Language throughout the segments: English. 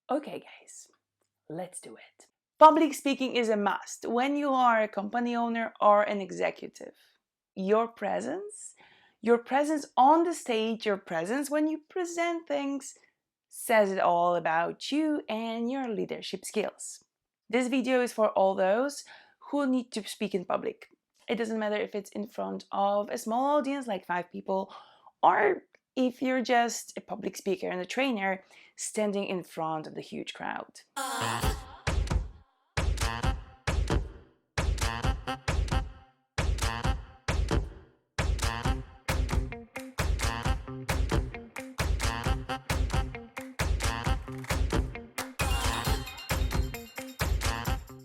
Okay, guys, let's do it. Public speaking is a must when you are a company owner or an executive. Your presence on the stage, your presence when you present things says it all about you and your leadership skills. This video is for all those who need to speak in public. It doesn't matter if it's in front of a small audience like 5 people, or if you're just a public speaker and a trainer standing in front of the huge crowd.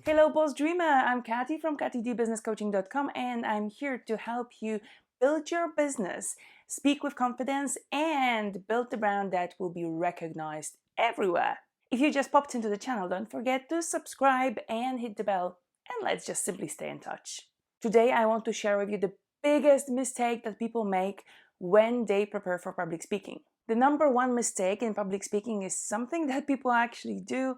Hello, Boss Dreamer! I'm Katy from katydbusinesscoaching.com, and I'm here to help you build your business, speak with confidence, and build the brand that will be recognized everywhere. If you just popped into the channel, don't forget to subscribe and hit the bell, and let's just simply stay in touch. Today, I want to share with you the biggest mistake that people make when they prepare for public speaking. The number one mistake in public speaking is something that people actually do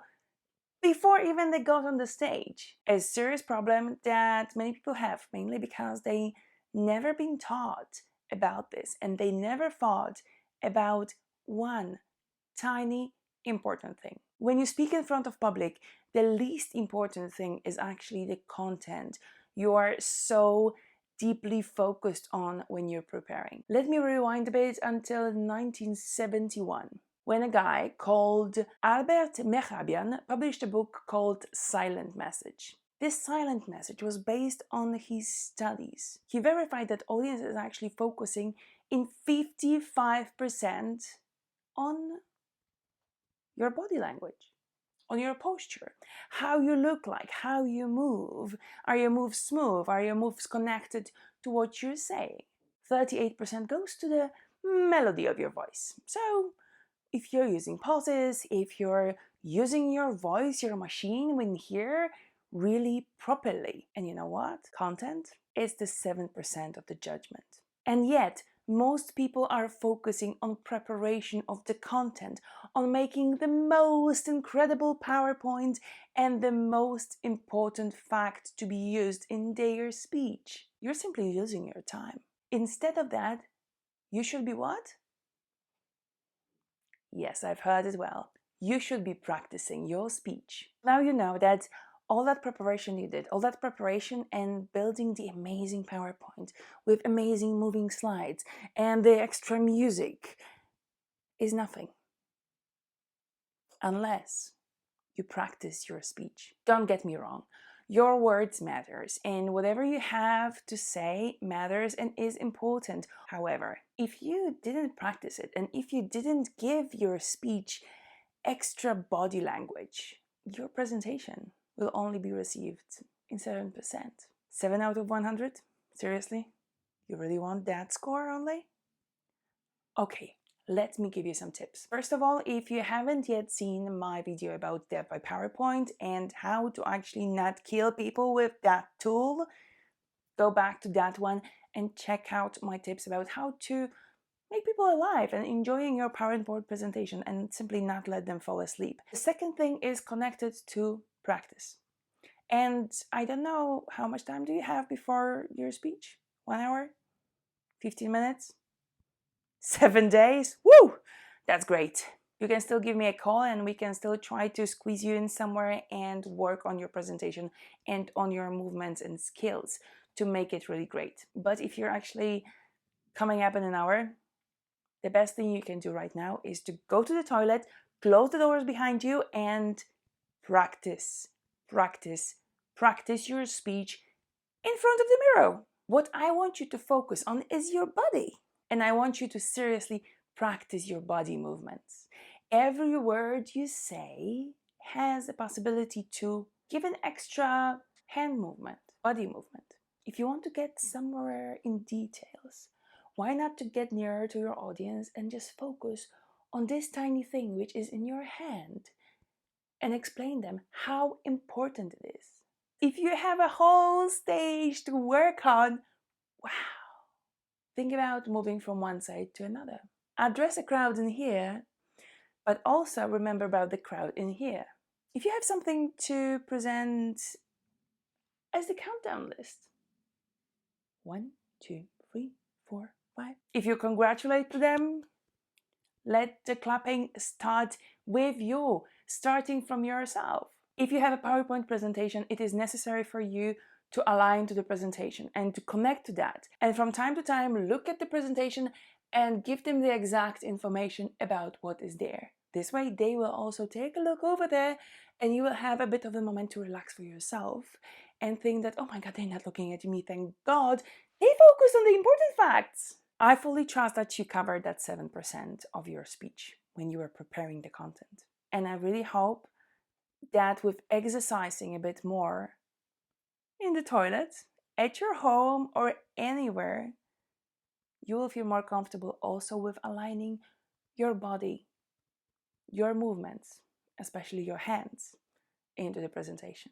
before even they got on the stage. A serious problem that many people have, mainly because they never been taught about this and they never thought about one tiny important thing. When you speak in front of public, the least important thing is actually the content you are so deeply focused on when you're preparing. Let me rewind a bit until 1971, when a guy called Albert Mehrabian published a book called Silent Message. This silent message was based on his studies. He verified that audience is actually focusing in 55% on your body language, on your posture, how you look like, how you move. Are your moves smooth? Are your moves connected to what you're saying? 38% goes to the melody of your voice. So if you're using pauses, if you're using your voice, your machine when here really properly. And you know what? Content is the 7% of the judgment. And yet, most people are focusing on preparation of the content, on making the most incredible PowerPoint and the most important fact to be used in their speech. You're simply losing your time. Instead of that, you should be what? Yes, I've heard as well. You should be practicing your speech. Now you know that all that preparation you did, all that preparation and building the amazing PowerPoint with amazing moving slides and the extra music is nothing unless you practice your speech. Don't get me wrong. Your words matters and whatever you have to say matters and is important. However, if you didn't practice it and if you didn't give your speech extra body language, your presentation will only be received in 7%. 7 out of 100? Seriously? You really want that score only? Okay, let me give you some tips. First of all, if you haven't yet seen my video about Death by PowerPoint and how to actually not kill people with that tool, go back to that one and check out my tips about how to make people alive and enjoying your PowerPoint presentation and simply not let them fall asleep. The second thing is connected to practice. And I don't know, how much time do you have before your speech? 1 hour? 15 minutes? 7 days? Woo! That's great. You can still give me a call and we can still try to squeeze you in somewhere and work on your presentation and on your movements and skills to make it really great. But if you're actually coming up in an hour, the best thing you can do right now is to go to the toilet, close the doors behind you, and practice, practice, practice your speech in front of the mirror. What I want you to focus on is your body. And I want you to seriously practice your body movements. Every word you say has a possibility to give an extra hand movement, body movement. If you want to get somewhere in details, why not to get nearer to your audience and just focus on this tiny thing which is in your hand and explain them how important it is. If you have a whole stage to work on, wow, think about moving from one side to another. Address a crowd in here But also remember about the crowd in here. If you have something to present as the countdown list, 1, 2, 3, 4, 5. If you congratulate them, let the clapping start with you, starting from yourself. If you have a PowerPoint presentation, it is necessary for you to align to the presentation and to connect to that. And from time to time, look at the presentation and give them the exact information about what is there. This way, they will also take a look over there and you will have a bit of a moment to relax for yourself and think that, oh my God, they're not looking at me, thank God. They focus on the important facts. I fully trust that you covered that 7% of your speech when you were preparing the content. And I really hope that with exercising a bit more in the toilet, at your home, or anywhere, you will feel more comfortable also with aligning your body, your movements, especially your hands, into the presentation.